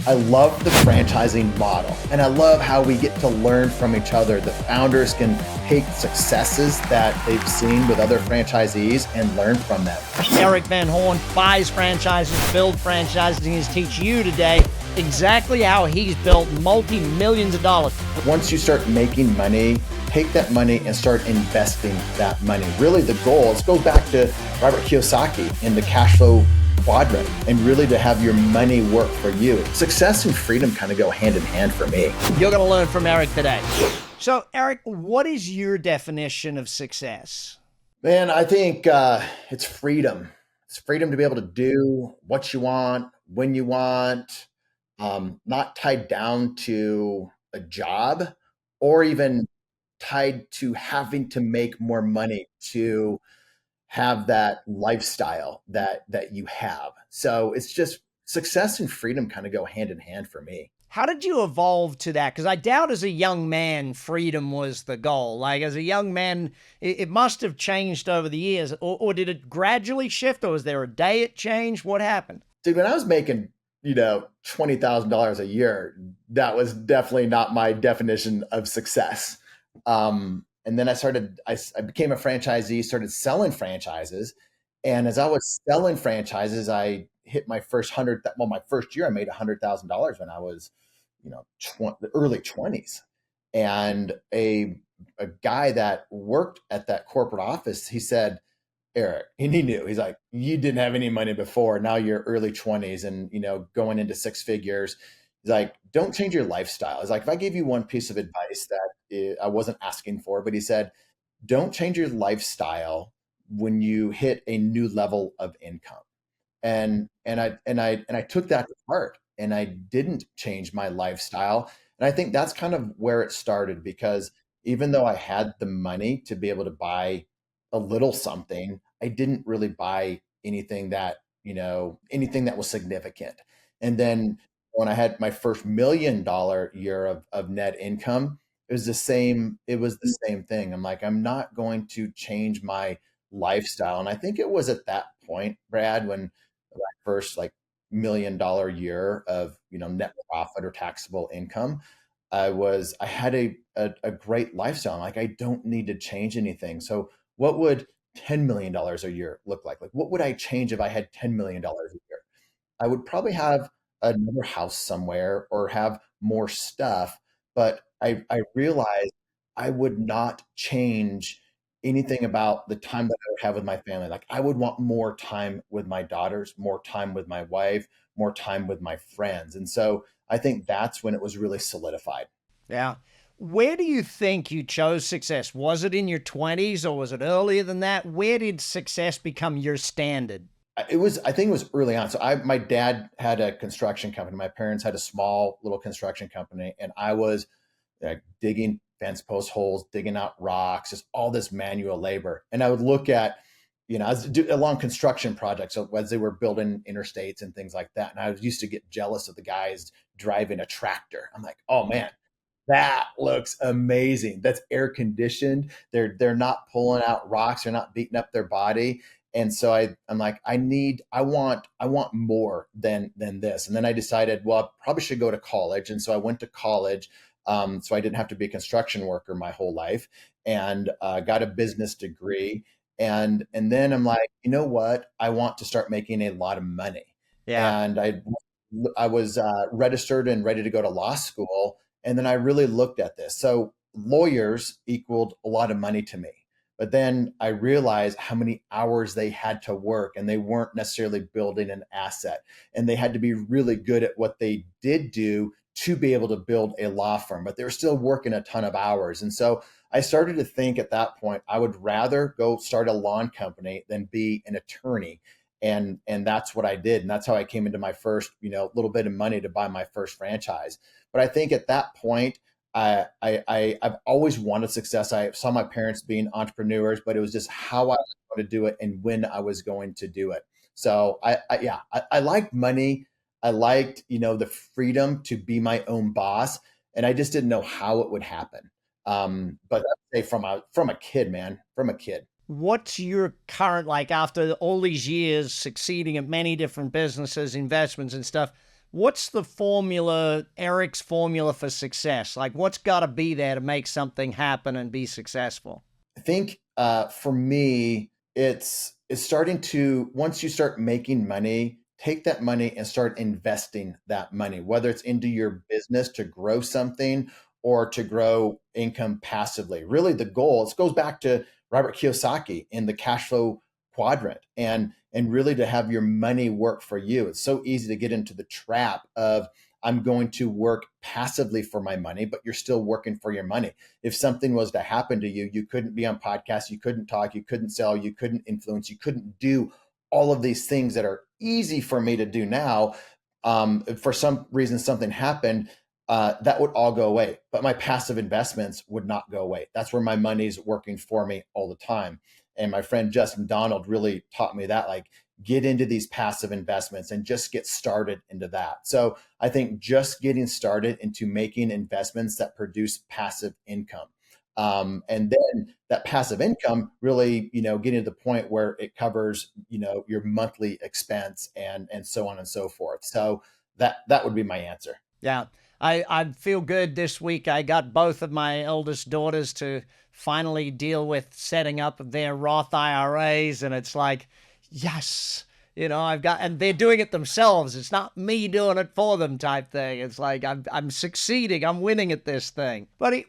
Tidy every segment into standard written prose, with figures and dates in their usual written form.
I love the franchising model, and I love how we get to learn from each other. The founders can take successes that they've seen with other franchisees and learn from them. Erik Van Horn buys franchises, builds franchises, and he's teach you today exactly how he's built multi-millions of dollars. Once you start making money, take that money and start investing that money. Really the goal, let's go back to Robert Kiyosaki in the cash flow quadrant, and really to have your money work for you. Success and freedom kind of go hand in hand for me. You're going to learn from Erik today. So Erik, what is your definition of success? Man, I think it's freedom. It's freedom to be able to do what you want, when you want, not tied down to a job or even tied to having to make more money to have that lifestyle that you have. So it's just success and freedom kind of go hand in hand for me. How did you evolve to that? Because I doubt as a young man, freedom was the goal. Like as a young man, it must have changed over the years, or did it gradually shift, or was there a day it changed? What happened? Dude, when I was making, $20,000 a year, that was definitely not my definition of success. And then I became a franchisee, started selling franchises. And as I was selling franchises, I hit my first my first year, I made $100,000 when I was, the early 20s. And a guy that worked at that corporate office, he said, Erik, and he knew, he's like, you didn't have any money before. Now you're early 20s and, going into six figures. He's like, don't change your lifestyle. He's like, if I gave you one piece of advice that I wasn't asking for, but he said, don't change your lifestyle when you hit a new level of income. And I took that to heart, and I didn't change my lifestyle. And I think that's kind of where it started, because even though I had the money to be able to buy a little something, I didn't really buy anything that was significant. And then when I had my first $1 million year of net income, it was the same thing. I'm like, I'm not going to change my lifestyle. And I think it was at that point, Brad, when my first $1 million year of, net profit or taxable income, I had a great lifestyle. I'm like, I don't need to change anything. So what would $10 million a year look like? Like, what would I change if I had $10 million a year? I would probably have another house somewhere or have more stuff, but I realized I would not change anything about the time that I would have with my family. Like, I would want more time with my daughters, more time with my wife, more time with my friends. And so I think that's when it was really solidified. Yeah. Where do you think you chose success? Was it in your 20s or was it earlier than that? Where did success become your standard? I think it was early on. So my dad had a construction company. My parents had a small little construction company, and I was digging fence post holes, digging out rocks, just all this manual labor. And I would look at, I was along construction projects, so as they were building interstates and things like that. And I used to get jealous of the guys driving a tractor. I'm like, oh man, that looks amazing. That's air conditioned. They're not pulling out rocks. They're not beating up their body. And so I'm like, I want more than this. And then I decided, well, I probably should go to college. And so I went to college. So I didn't have to be a construction worker my whole life, and got a business degree. And then I'm like, you know what? I want to start making a lot of money. Yeah. And I was registered and ready to go to law school. And then I really looked at this. So lawyers equaled a lot of money to me. But then I realized how many hours they had to work, and they weren't necessarily building an asset. And they had to be really good at what they did do to be able to build a law firm, but they were still working a ton of hours. And so I started to think at that point, I would rather go start a lawn company than be an attorney. And that's what I did. And that's how I came into my first, little bit of money to buy my first franchise. But I think at that point, I've always wanted success. I saw my parents being entrepreneurs, but it was just how I was going to do it and when I was going to do it. So I liked money. I liked, the freedom to be my own boss, and I just didn't know how it would happen. But I'd say from a kid, man, from a kid. What's your current, like after all these years succeeding at many different businesses, investments and stuff, what's the formula, Erik's formula for success? Like, what's got to be there to make something happen and be successful? I think for me, it's starting to, once you start making money, take that money and start investing that money, whether it's into your business to grow something or to grow income passively. Really, the goal, it goes back to Robert Kiyosaki in the cash flow quadrant, and really to have your money work for you. It's so easy to get into the trap of I'm going to work passively for my money, but you're still working for your money. If something was to happen to you, you couldn't be on podcasts, you couldn't talk, you couldn't sell, you couldn't influence, you couldn't do all of these things that are easy for me to do now. If for some reason something happened, that would all go away. But my passive investments would not go away. That's where my money's working for me all the time. And my friend Justin Donald really taught me that, like, get into these passive investments and just get started into that. So I think just getting started into making investments that produce passive income. And then that passive income really, getting to the point where it covers, your monthly expense and so on and so forth. So that would be my answer. Yeah. I feel good this week. I got both of my eldest daughters to finally deal with setting up their Roth IRAs. And it's like, yes, and they're doing it themselves. It's not me doing it for them type thing. It's like, I'm succeeding. I'm winning at this thing. But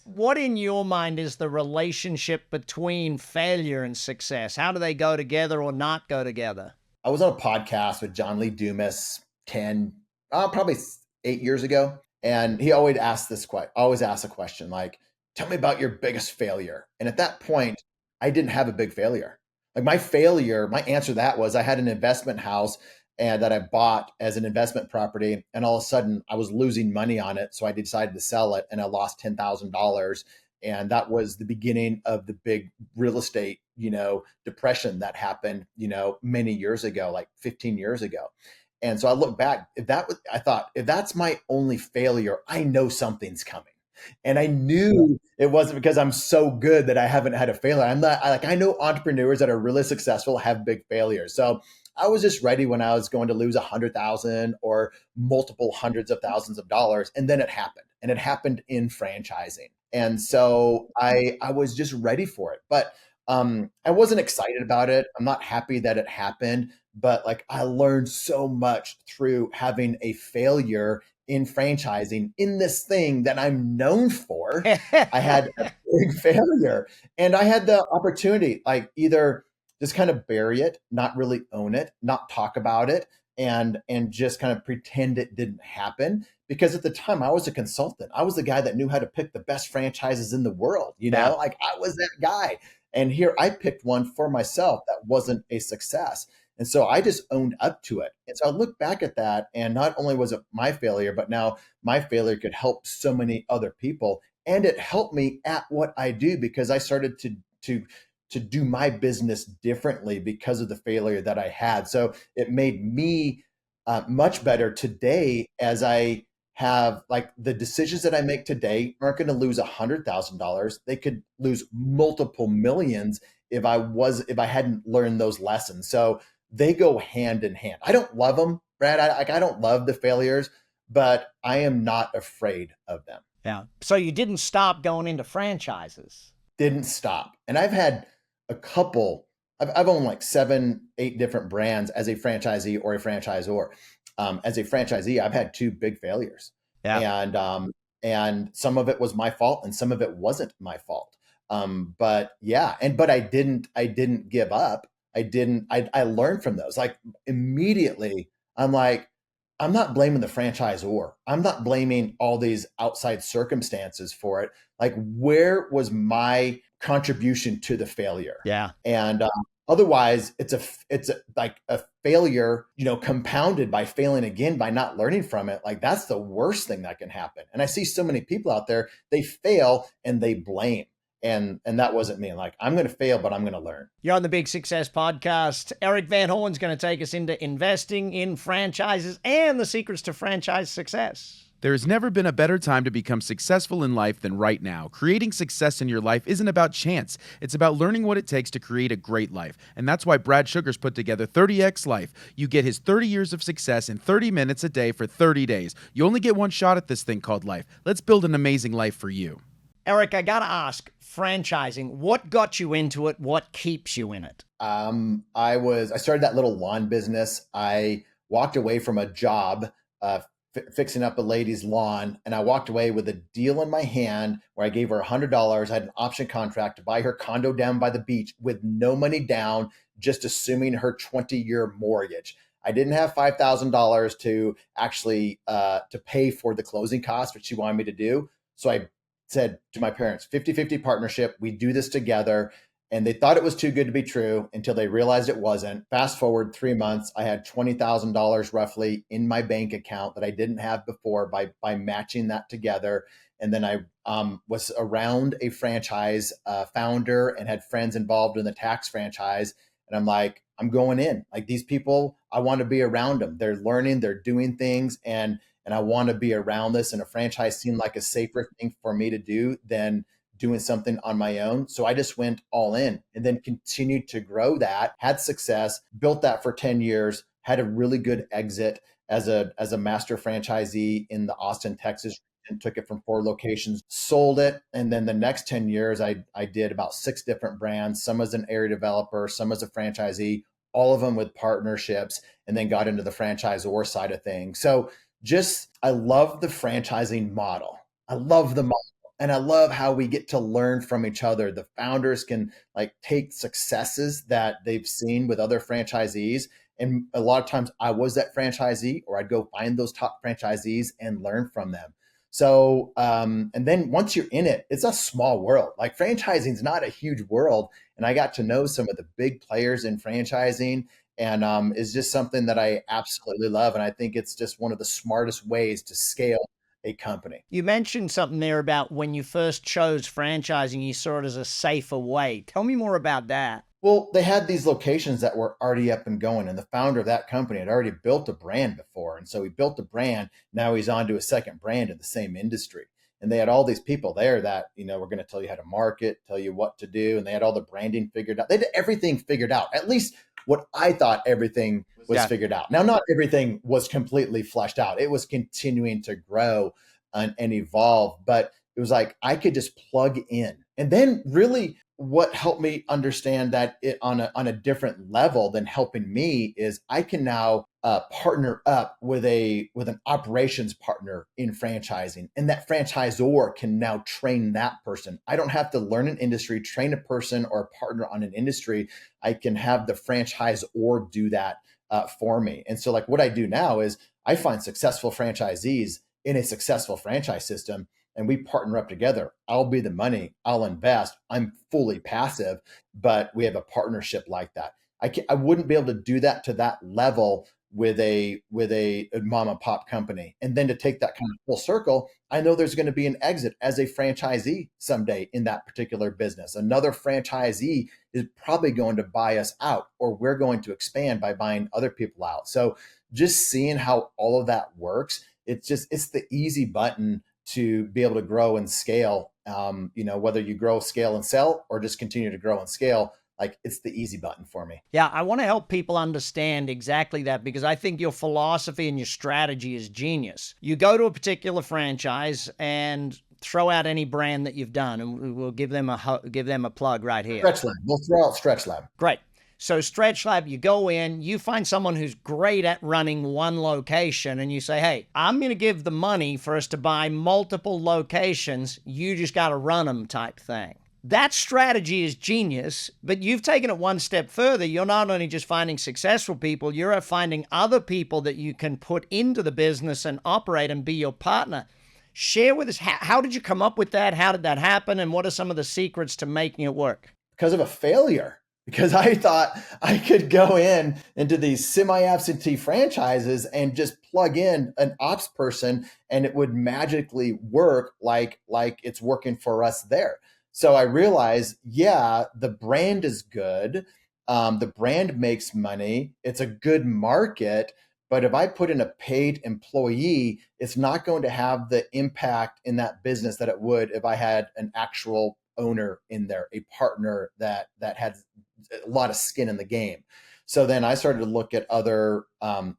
what in your mind is the relationship between failure and success? How do they go together or not go together? I was on a podcast with John Lee Dumas probably 8 years ago. And he always asks a question like, tell me about your biggest failure. And at that point, I didn't have a big failure. Like my answer to that was I had an investment house and that I bought as an investment property. And all of a sudden I was losing money on it. So I decided to sell it and I lost $10,000. And that was the beginning of the big real estate, depression that happened, many years ago, like 15 years ago. And so I look back, I thought, if that's my only failure, I know something's coming. And I knew it wasn't because I'm so good that I haven't had a failure. I know entrepreneurs that are really successful have big failures. So I was just ready when I was going to lose 100,000 or multiple hundreds of thousands of dollars. And then it happened, and it happened in franchising. And so I was just ready for it, but I wasn't excited about it. I'm not happy that it happened, but like I learned so much through having a failure in franchising in this thing that I'm known for. I had a big failure and I had the opportunity, like either just kind of bury it, not really own it, not talk about it, and just kind of pretend it didn't happen. Because at the time I was a consultant. I was the guy that knew how to pick the best franchises in the world, like I was that guy. And here I picked one for myself that wasn't a success. And so I just owned up to it. And so I look back at that, and not only was it my failure, but now my failure could help so many other people. And it helped me at what I do because I started to do my business differently because of the failure that I had. So it made me much better today, as I have, like, the decisions that I make today aren't going to lose $100,000. They could lose multiple millions if I hadn't learned those lessons. So they go hand in hand. I don't love them, Brad. I don't love the failures, but I am not afraid of them. Yeah. So you didn't stop going into franchises. Didn't stop. And I've had a couple, I've owned like 7, 8 different brands as a franchisee or a franchisor. As a franchisee, I've had 2 big failures. Yeah. And some of it was my fault and some of it wasn't my fault. But I didn't give up. I learned from those. Like immediately, I'm like, I'm not blaming the franchisor. I'm not blaming all these outside circumstances for it. Like, where was my contribution to the failure? Yeah. And otherwise, it's like a failure, compounded by failing again, by not learning from it. Like, that's the worst thing that can happen. And I see so many people out there, they fail and they blame. And that wasn't me. Like, I'm going to fail, but I'm going to learn. You're on the Big Success Podcast. Erik Van Horn's going to take us into investing in franchises and the secrets to franchise success. There has never been a better time to become successful in life than right now. Creating success in your life isn't about chance. It's about learning what it takes to create a great life. And that's why Brad Sugar's put together 30X Life. You get his 30 years of success in 30 minutes a day for 30 days. You only get one shot at this thing called life. Let's build an amazing life for you. Erik, I got to ask, franchising, what got you into it? What keeps you in it? I started that little lawn business. I walked away from a job, fixing up a lady's lawn. And I walked away with a deal in my hand where I gave her $100. I had an option contract to buy her condo down by the beach with no money down, just assuming her 20-year mortgage. I didn't have $5,000 to actually to pay for the closing costs, which she wanted me to do. So I said to my parents, 50-50 partnership, we do this together. And they thought it was too good to be true until they realized it wasn't. Fast forward 3 months, I had $20,000 roughly in my bank account that I didn't have before by matching that together. And then I was around a franchise founder and had friends involved in the tax franchise. And I'm like, I'm going in. Like, these people, I want to be around them. They're learning, they're doing things, and I want to be around this. And a franchise seemed like a safer thing for me to do than doing something on my own. So I just went all in and then continued to grow that, had success, built that for 10 years, had a really good exit as a master franchisee in the Austin, Texas, and took it from 4 locations, sold it. And then the next 10 years, I did about 6 different brands, some as an area developer, some as a franchisee, all of them with partnerships, and then got into the franchisor side of things. So I love the franchising model. I love the model. And I love how we get to learn from each other. The founders can take successes that they've seen with other franchisees. And a lot of times I was that franchisee, or I'd go find those top franchisees and learn from them. So, and then once you're in it, it's a small world. Like, franchising is not a huge world. And I got to know some of the big players in franchising, and is just something that I absolutely love. And I think it's just one of the smartest ways to scale a company. You mentioned something there about when you first chose franchising, you saw it as a safer way. Tell me more about that. Well, they had these locations that were already up and going, and the founder of that company had already built a brand before. And so he built a brand. Now he's on to a second brand in the same industry. And they had all these people there that, were going to tell you how to market, tell you what to do. And they had all the branding figured out. They had everything figured out, at least what I thought everything was figured out. Now, not everything was completely fleshed out. It was continuing to grow and evolve, but it was like I could just plug in. And then really what helped me understand that it on a different level than helping me is I can now partner up with an operations partner in franchising, and that franchisor can now train that person. I don't have to learn an industry, train a person, or a partner on an industry. I can have the franchisor do that for me. And so what I do now is I find successful franchisees in a successful franchise system, and we partner up together. I'll be the money, I'll invest. I'm fully passive, but we have a partnership like that. I wouldn't be able to do that to that level with a mom and pop company. And then to take that kind of full circle, I know there's going to be an exit as a franchisee someday in that particular business. Another franchisee is probably going to buy us out, or we're going to expand by buying other people out. So just seeing how all of that works, it's the easy button to be able to grow and scale. Whether you grow, scale, and sell, or just continue to grow and scale, it's the easy button for me. Yeah, I want to help people understand exactly that, because I think your philosophy and your strategy is genius. You go to a particular franchise and throw out any brand that you've done, and we'll give them a plug right here. Stretch Lab. We'll throw out Stretch Lab. Great. So Stretch Lab, you go in, you find someone who's great at running one location, and you say, hey, I'm going to give the money for us to buy multiple locations. You just got to run them, type thing. That strategy is genius, but you've taken it one step further. You're not only just finding successful people, you're finding other people that you can put into the business and operate and be your partner. Share with us, how did you come up with that? How did that happen? And what are some of the secrets to making it work? Because of a failure. Because I thought I could go into these semi-absentee franchises and just plug in an ops person and it would magically work like it's working for us there. So I realized, the brand is good. The brand makes money. It's a good market, But if I put in a paid employee, it's not going to have the impact in that business that it would if I had an actual owner in there, a partner that had a lot of skin in the game. So then I started to look at other,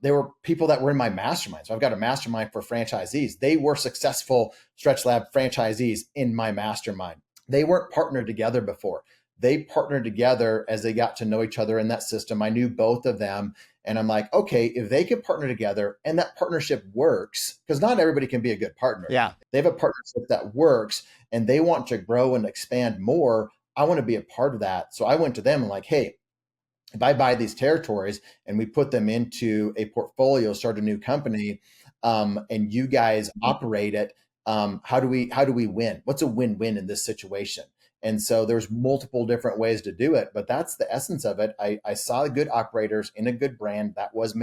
there were people that were in my mastermind. So I've got a mastermind for franchisees. They were successful StretchLab franchisees in my mastermind. They weren't partnered together before. They partnered together as they got to know each other in that system. I knew both of them. And I'm like, okay, if they can partner together and that partnership works, because not everybody can be a good partner. Yeah. They have a partnership that works and they want to grow and expand more. I want to be a part of that. So I went to them and like, hey, if I buy these territories and we put them into a portfolio, start a new company, and you guys operate it, how do we win? What's a win-win in this situation? And so there's multiple different ways to do it, but that's the essence of it. I saw good operators in a good brand that was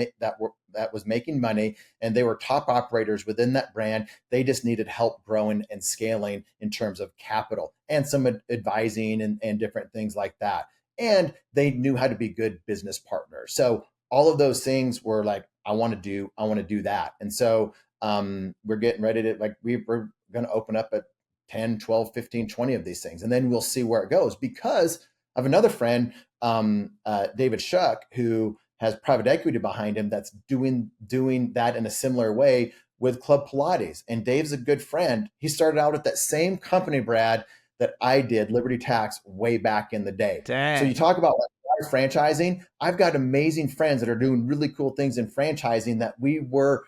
making money, and they were top operators within that brand. They just needed help growing and scaling in terms of capital and some advising and different things like that. And they knew how to be good business partners. So all of those things were like, I want to do that. And so we're getting ready to we're going to open up at 10, 12, 15, 20 of these things. And then we'll see where it goes, because I have another friend, David Shuck, who has private equity behind him that's doing that in a similar way with Club Pilates. And Dave's a good friend. He started out at that same company, Brad, that I did, Liberty Tax, way back in the day. Dang. So you talk about franchising. I've got amazing friends that are doing really cool things in franchising that we were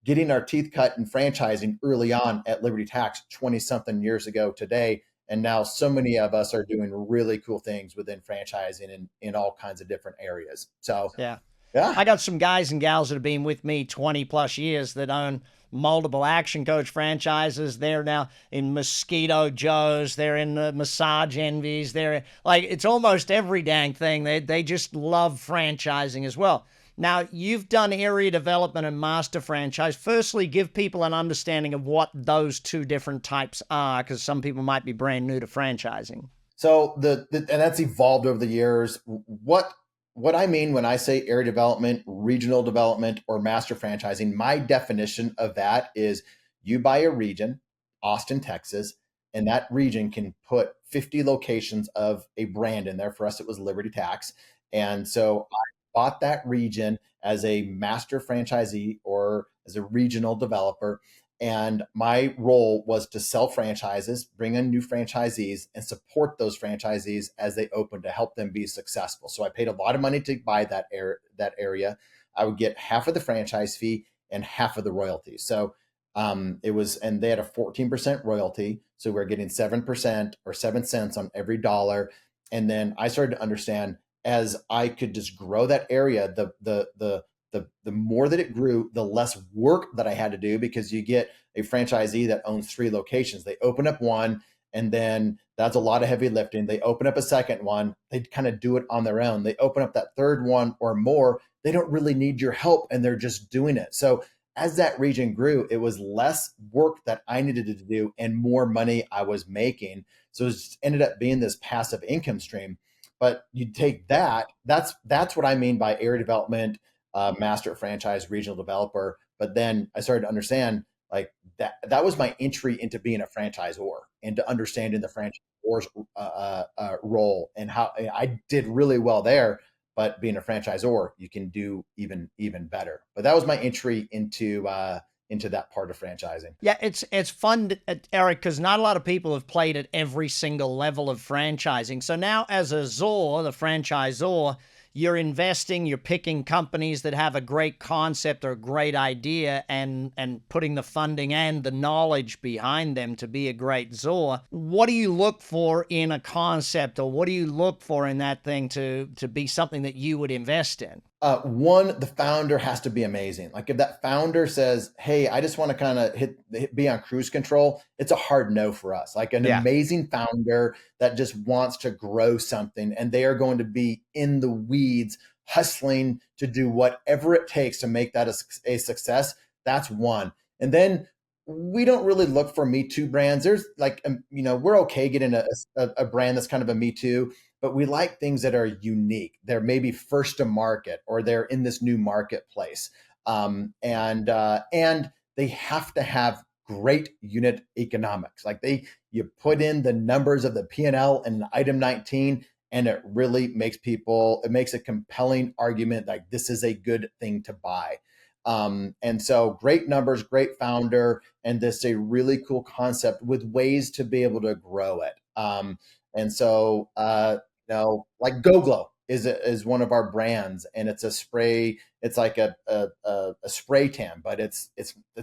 getting our teeth cut in franchising early on at Liberty Tax 20 something years ago today. And now so many of us are doing really cool things within franchising in all kinds of different areas. So yeah. Yeah. I got some guys and gals that have been with me 20 plus years that own multiple ActionCOACH franchises. They're now in Mosquito Joe's. They're in the Massage Envies. They're like, it's almost every dang thing. They just love franchising as well. Now, you've done area development and master franchise. Firstly, give people an understanding of what those two different types are, because some people might be brand new to franchising. So and that's evolved over the years. What I mean when I say area development, regional development, or master franchising, my definition of that is you buy a region, Austin, Texas, and that region can put 50 locations of a brand in there. For us, it was Liberty Tax. And so I bought that region as a master franchisee or as a regional developer. And my role was to sell franchises, bring in new franchisees, and support those franchisees as they open to help them be successful. So I paid a lot of money to buy that area. I would get half of the franchise fee and half of the royalty. So it was, and they had a 14% royalty. So we're getting 7% or 7 cents on every dollar. And then I started to understand, as I could just grow that area, the more that it grew, the less work that I had to do, because you get a franchisee that owns 3 locations. They open up one, and then that's a lot of heavy lifting. They open up a second one. They kind of do it on their own. They open up that third one or more. They don't really need your help, and they're just doing it. So as that region grew, it was less work that I needed to do and more money I was making. So it ended up being this passive income stream. But you take that's what I mean by area development, master franchise, regional developer. But then I started to understand that was my entry into being a franchisor, and to understanding the franchisor's role, and how I did really well there. But being a franchisor, you can do even better. But that was my entry into that part of franchising. Yeah, it's fun, Eric, because not a lot of people have played at every single level of franchising. So now as a ZOR, the franchisor, you're investing, you're picking companies that have a great concept or a great idea, and putting the funding and the knowledge behind them to be a great ZOR. What do you look for in a concept, or what do you look for in that thing to be something that you would invest in? One, the founder has to be amazing. Like if that founder says, hey, I just want to kind of be on cruise control, it's a hard no for us. Like an amazing founder that just wants to grow something, and they are going to be in the weeds, hustling to do whatever it takes to make that a success. That's one. And then we don't really look for Me Too brands. There's we're okay getting a brand that's kind of a Me Too, but we like things that are unique. They're maybe first to market, or they're in this new marketplace. And they have to have great unit economics. Like you put in the numbers of the P&L in item 19, and it really makes it makes a compelling argument like this is a good thing to buy. And so great numbers, great founder, and this a really cool concept with ways to be able to grow it. And so, like GoGlow is one of our brands, and it's a spray. It's like a spray tan, but it's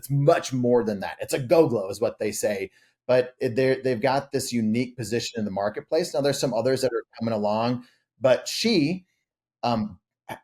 much more than that. It's a GoGlow is what they say, but they've got this unique position in the marketplace. Now there's some others that are coming along, but she um,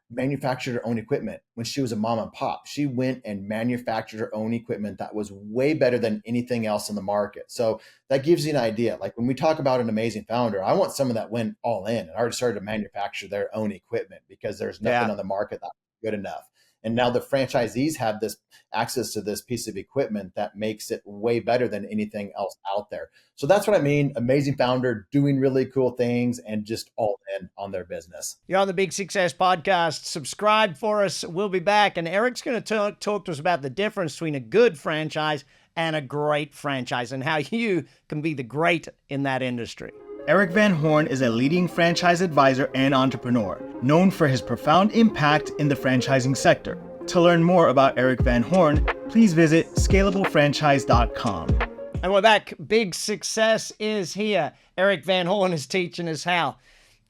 manufactured her own equipment when she was a mom and pop. She went and manufactured her own equipment that was way better than anything else in the market. So that gives you an idea. Like when we talk about an amazing founder, I want someone that went all in and already started to manufacture their own equipment because there's nothing on the market that's good enough. And now the franchisees have this access to this piece of equipment that makes it way better than anything else out there. So that's what I mean. Amazing founder doing really cool things and just all in on their business. You're on the Big Success Podcast. Subscribe for us. We'll be back. And Erik's going to talk to us about the difference between a good franchise and a great franchise and how you can be the great in that industry. Erik Van Horn is a leading franchise advisor and entrepreneur, known for his profound impact in the franchising sector. To learn more about Erik Van Horn, please visit scalablefranchise.com. And we're back. Big Success is here. Erik Van Horn is teaching us how.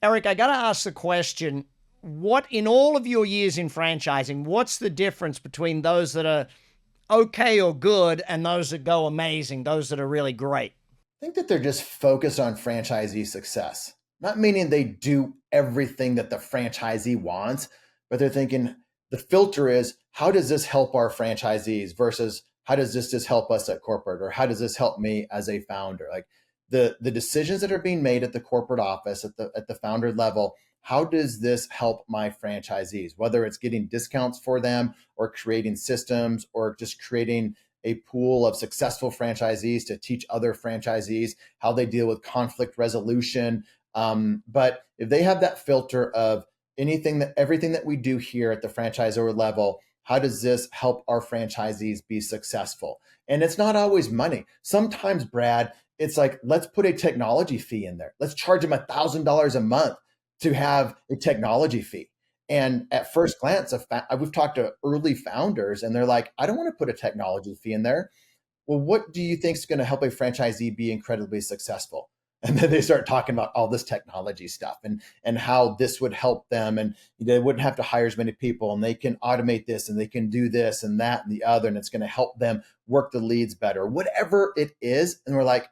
Erik, I got to ask the question, what in all of your years in franchising, what's the difference between those that are okay or good and those that go amazing, those that are really great? I think that they're just focused on franchisee success, not meaning they do everything that the franchisee wants, but they're thinking the filter is, how does this help our franchisees versus how does this just help us at corporate, or how does this help me as a founder? Like the decisions that are being made at the corporate office, at the founder level, how does this help my franchisees, whether it's getting discounts for them or creating systems or just creating a pool of successful franchisees to teach other franchisees how they deal with conflict resolution. But if they have that filter of everything that we do here at the franchisor level, how does this help our franchisees be successful? And it's not always money. Sometimes, Brad, it's like, let's put a technology fee in there. Let's charge them $1,000 a month to have a technology fee. And at first glance, we've talked to early founders and they're like, I don't want to put a technology fee in there. Well, what do you think is going to help a franchisee be incredibly successful? And then they start talking about all this technology stuff and how this would help them. And they wouldn't have to hire as many people, and they can automate this and they can do this and that and the other. And it's going to help them work the leads better, whatever it is. And we're like,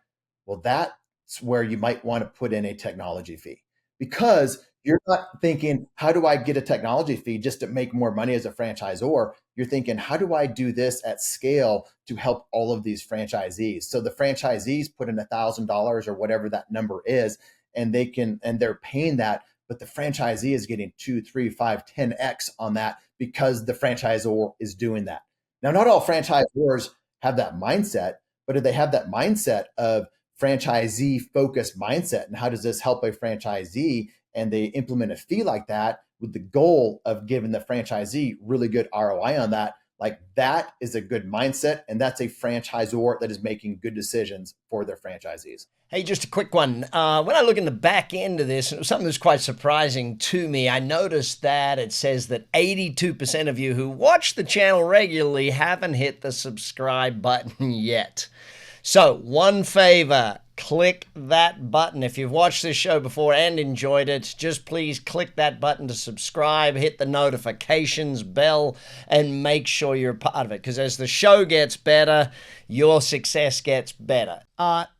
well, that's where you might want to put in a technology fee, because you're not thinking, how do I get a technology fee just to make more money as a franchisor? You're thinking, how do I do this at scale to help all of these franchisees? So the franchisees put in $1,000 or whatever that number is, and they're paying that, but the franchisee is getting 2, 3, 5, 10x on that because the franchisor is doing that. Now, not all franchisors have that mindset, but if they have that mindset of franchisee focused mindset, and how does this help a franchisee, and they implement a fee like that with the goal of giving the franchisee really good ROI on that, like that is a good mindset. And that's a franchisor that is making good decisions for their franchisees. Hey, just a quick one. When I look in the back end of this, something that's quite surprising to me, I noticed that it says that 82% of you who watch the channel regularly haven't hit the subscribe button yet. So one favor, click that button. If you've watched this show before and enjoyed it, just please click that button to subscribe, hit the notifications bell, and make sure you're part of it. Because as the show gets better, your success gets better.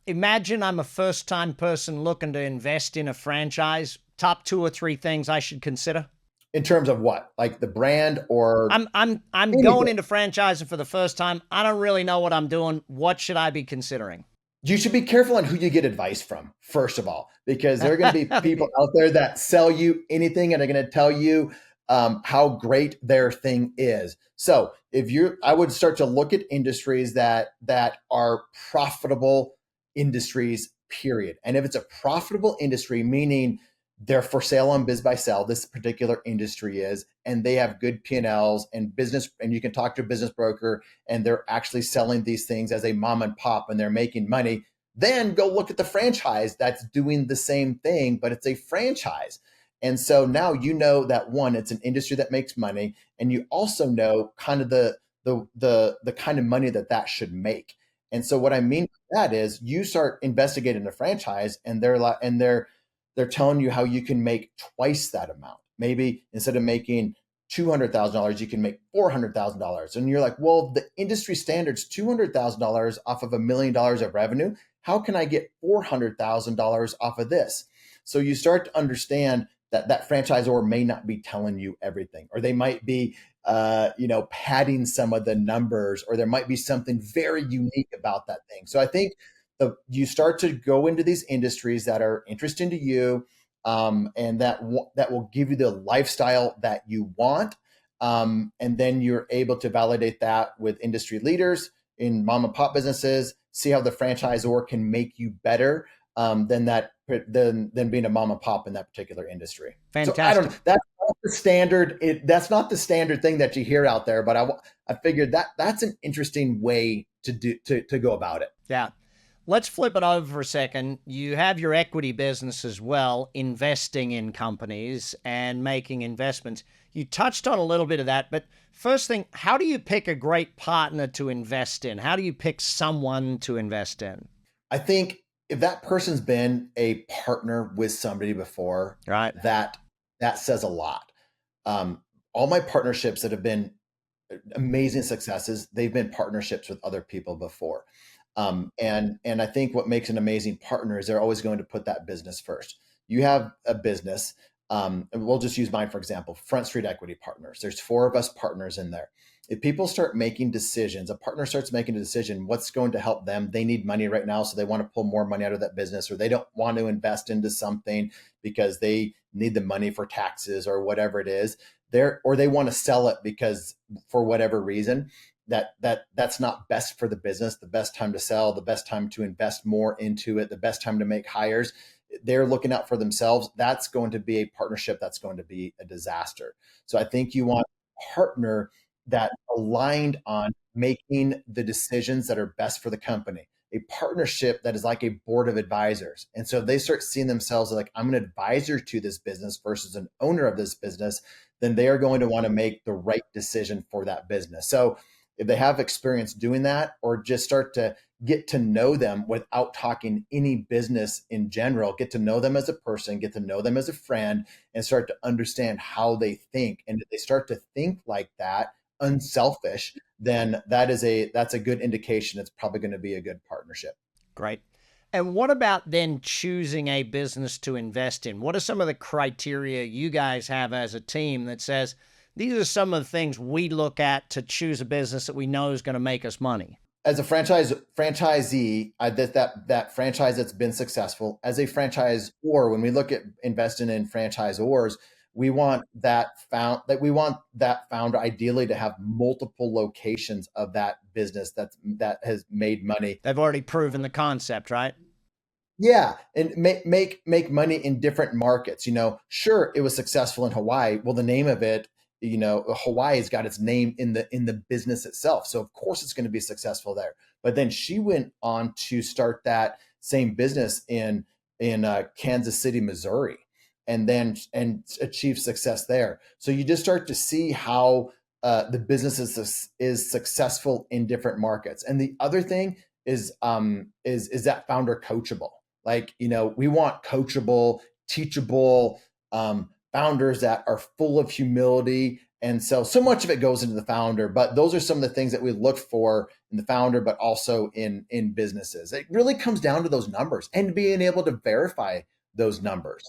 Imagine I'm a first-time person looking to invest in a franchise. Top 2 or 3 things I should consider. In terms of what? Like the brand, or I'm going into franchising for the first time. I don't really know what I'm doing. What should I be considering? You should be careful on who you get advice from, first of all, because there are going to be people out there that sell you anything and are going to tell you how great their thing is. So I would start to look at industries that are profitable industries, period. And if it's a profitable industry, meaning they're for sale on Biz by Sell. This particular industry is, and they have good P&Ls and business, and you can talk to a business broker, and they're actually selling these things as a mom and pop, and they're making money. Then go look at the franchise that's doing the same thing, but it's a franchise. And so now you know that one, it's an industry that makes money, and you also know kind of the kind of money that should make. And so what I mean by that is you start investigating the franchise, and they're telling you how you can make twice that amount. Maybe instead of making $200,000, you can make $400,000. And you're like, well, the industry standard's $200,000 off of $1 million of revenue. How can I get $400,000 off of this? So you start to understand that franchisor may not be telling you everything, or they might be, padding some of the numbers, or there might be something very unique about that thing. So I think you start to go into these industries that are interesting to you, and that will give you the lifestyle that you want. And then you're able to validate that with industry leaders in mom and pop businesses, see how the franchisor can make you better than being a mom and pop in that particular industry. Fantastic. So I don't know. That's not the standard. That's not the standard thing that you hear out there, but I figured that's an interesting way to go about it. Yeah. Let's flip it over for a second. You have your equity business as well, investing in companies and making investments. You touched on a little bit of that, but first thing, how do you pick a great partner to invest in? How do you pick someone to invest in? I think if that person's been a partner with somebody before, right, that says a lot. All my partnerships that have been amazing successes, they've been partnerships with other people before. And I think what makes an amazing partner is they're always going to put that business first. You have a business, and we'll just use mine, for example, Front Street Equity Partners. There's 4 of us partners in there. If people start making decisions, a partner starts making a decision, what's going to help them? They need money right now, so they want to pull more money out of that business, or they don't want to invest into something because they need the money for taxes or whatever it is. Or they want to sell it because for whatever reason, that's not best for the business. The best time to sell, the best time to invest more into it, the best time to make hires. They're looking out for themselves. That's going to be a partnership that's going to be a disaster. So I think you want a partner that aligned on making the decisions that are best for the company. A partnership that is like a board of advisors. And so if they start seeing themselves like, I'm an advisor to this business versus an owner of this business, then they are going to want to make the right decision for that business. So if they have experience doing that, or just start to get to know them without talking any business in general, get to know them as a person, get to know them as a friend, and start to understand how they think. And if they start to think like that, unselfish, then that's a good indication it's probably going to be a good partnership. Great. And what about then choosing a business to invest in? What are some of the criteria you guys have as a team that says, these are some of the things we look at to choose a business that we know is going to make us money? As a franchisee, that franchise that's been successful. As a franchisor, when we look at investing in franchisors, we want that founder ideally to have multiple locations of that business that has made money. They've already proven the concept, right? Yeah, and make money in different markets. Sure, it was successful in Hawaii. Well, the name of it, Hawaii's got its name in the business itself, so of course it's going to be successful there. But then she went on to start that same business in Kansas City, Missouri, and achieve success there. So you just start to see how the business is successful in different markets. And the other thing is that founder coachable. Like, we want coachable, teachable founders that are full of humility. And so much of it goes into the founder, but those are some of the things that we look for in the founder, but also in businesses. It really comes down to those numbers and being able to verify those numbers.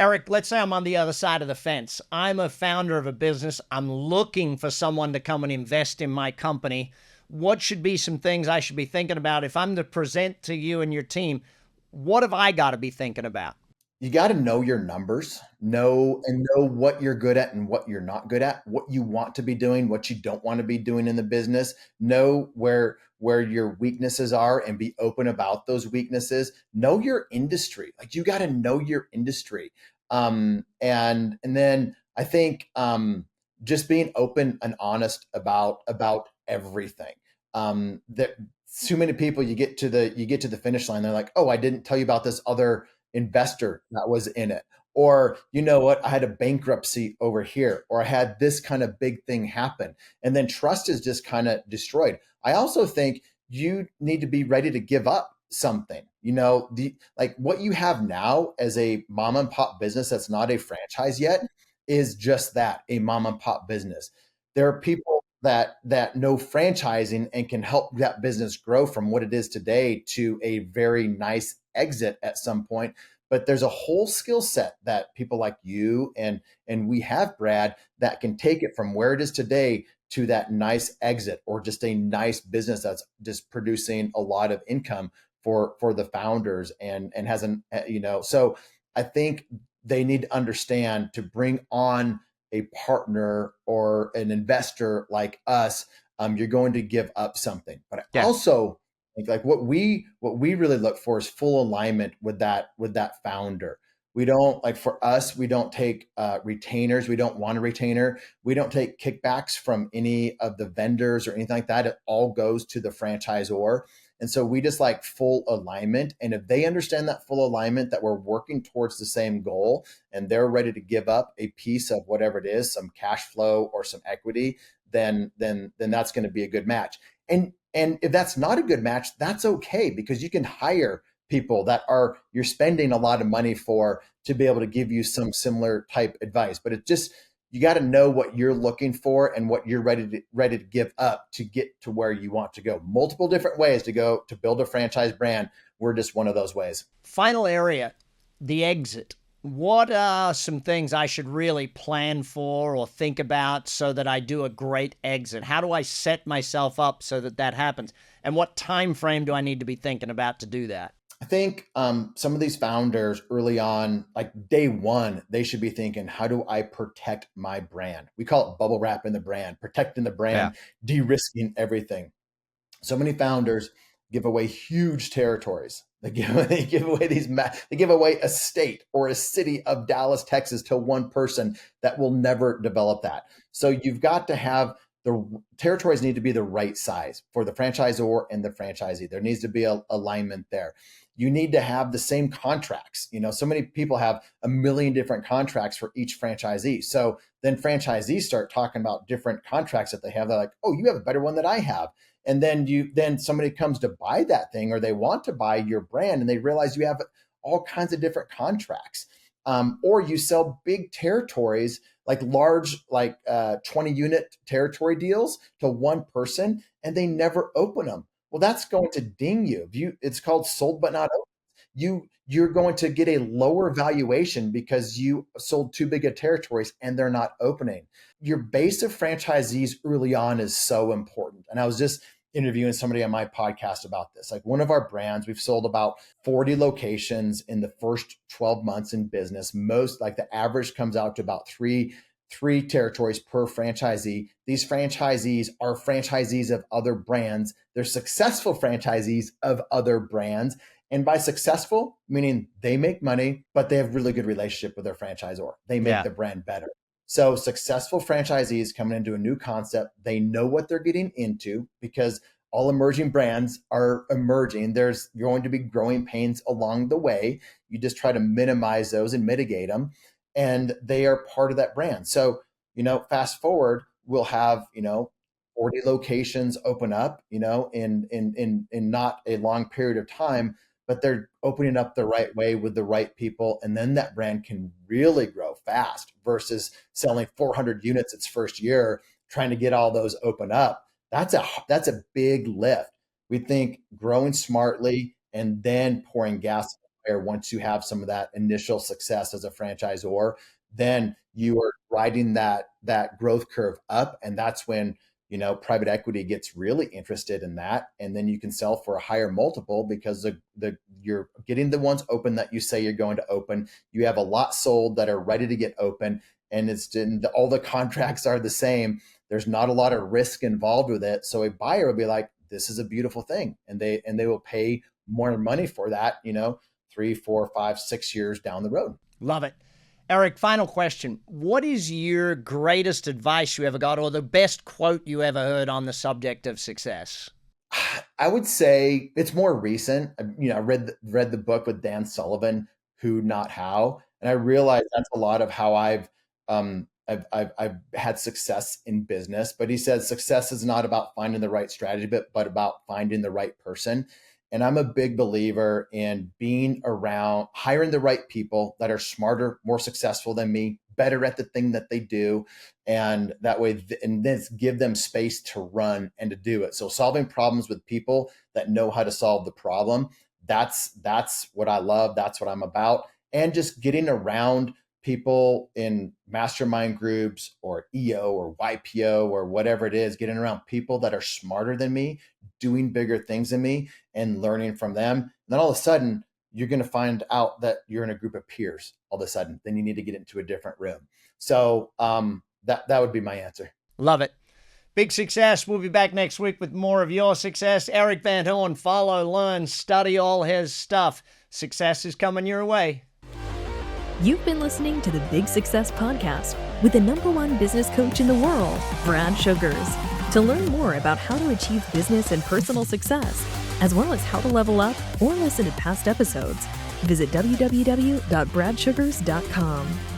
Erik, let's say I'm on the other side of the fence. I'm a founder of a business. I'm looking for someone to come and invest in my company. What should be some things I should be thinking about if I'm to present to you and your team? What have I got to be thinking about? You got to know your numbers, know what you're good at and what you're not good at, what you want to be doing, what you don't want to be doing in the business, know where where your weaknesses are and be open about those weaknesses. Know your industry. Like, you got to know your industry. And then I think just being open and honest about everything. That too many people, you get to the finish line, they're like, oh, I didn't tell you about this other investor that was in it. Or, you know what, I had a bankruptcy over here, or I had this kind of big thing happen. And then trust is just kind of destroyed. I also think you need to be ready to give up something. Like what you have now as a mom and pop business that's not a franchise yet is just that, a mom and pop business. There are people that know franchising and can help that business grow from what it is today to a very nice exit at some point. But there's a whole skill set that people like you and we have, Brad, that can take it from where it is today to that nice exit, or just a nice business that's just producing a lot of income for the founders and hasn't, so I think they need to understand, to bring on a partner or an investor like us, you're going to give up something. But I also think, like, what we really look for is full alignment with that founder. We don't, like, for us, we don't take retainers. We don't want a retainer. We don't take kickbacks from any of the vendors or anything like that. It all goes to the franchisor. And so we just like full alignment. And if they understand that full alignment, that we're working towards the same goal, and they're ready to give up a piece of whatever it is, some cash flow or some equity, then that's going to be a good match. And if that's not a good match, that's okay, because you can hire people that you're spending a lot of money for, to be able to give you some similar type advice. But it just, you got to know what you're looking for and what you're ready to give up to get to where you want to go. Multiple different ways to build a franchise brand. We're just one of those ways. Final area, the exit. What are some things I should really plan for or think about so that I do a great exit? How do I set myself up so that happens? And what time frame do I need to be thinking about to do that? I think some of these founders early on, like day one, they should be thinking, how do I protect my brand? We call it bubble wrapping the brand, protecting the brand, de-risking everything. So many founders give away huge territories. They give away a state or a city of Dallas, Texas to one person that will never develop that. So you've got to have, the territories need to be the right size for the franchisor and the franchisee. There needs to be a alignment there. You need to have the same contracts. So many people have a million different contracts for each franchisee. So then franchisees start talking about different contracts that they have. They're like, oh, you have a better one than I have. And then somebody comes to buy that thing, or they want to buy your brand, and they realize you have all kinds of different contracts. Or you sell big territories, like large, 20 unit territory deals to one person, and they never open them. Well, that's going to ding you. It's called sold but not open. You're going to get a lower valuation because you sold too big of territories and they're not opening. Your base of franchisees early on is so important. And I was just interviewing somebody on my podcast about this. Like, one of our brands, we've sold about 40 locations in the first 12 months in business. Most, like, the average comes out to about three territories per franchisee. These franchisees are franchisees of other brands. They're successful franchisees of other brands. And by successful, meaning they make money, but they have really good relationship with their franchisor. They make the brand better. So successful franchisees coming into a new concept, they know what they're getting into, because all emerging brands are emerging. There's going to be growing pains along the way. You just try to minimize those and mitigate them. And they are part of that brand. So, fast forward, we'll have, 40 locations open up, in not a long period of time, but they're opening up the right way with the right people. And then that brand can really grow fast versus selling 400 units its first year, trying to get all those open up. That's a big lift. We think growing smartly and then pouring gas once you have some of that initial success as a franchisor, then you are riding that growth curve up. And that's when, private equity gets really interested in that. And then you can sell for a higher multiple, because you're getting the ones open that you say you're going to open. You have a lot sold that are ready to get open, and all the contracts are the same. There's not a lot of risk involved with it. So a buyer will be like, this is a beautiful thing. And they will pay more money for that, 3, 4, 5, 6 years down the road. Love it. Erik, final question. What is your greatest advice you ever got, or the best quote you ever heard on the subject of success? I would say it's more recent. I read the book with Dan Sullivan, Who Not How, and I realized that's a lot of how I've had success in business. But he says success is not about finding the right strategy, but about finding the right person. And I'm a big believer in being around, hiring the right people that are smarter, more successful than me, better at the thing that they do. And that way, and then give them space to run and to do it. So solving problems with people that know how to solve the problem, that's what I love. That's what I'm about. And just getting around people in mastermind groups or EO or YPO or whatever it is, getting around people that are smarter than me, doing bigger things than me, and learning from them. And then all of a sudden, you're going to find out that you're in a group of peers all of a sudden. Then you need to get into a different room. So that would be my answer. Love it. Big success. We'll be back next week with more of your success. Erik Van Horn, follow, learn, study all his stuff. Success is coming your way. You've been listening to the Big Success Podcast with the #1 business coach in the world, Brad Sugars. To learn more about how to achieve business and personal success, as well as how to level up or listen to past episodes, visit www.bradsugars.com.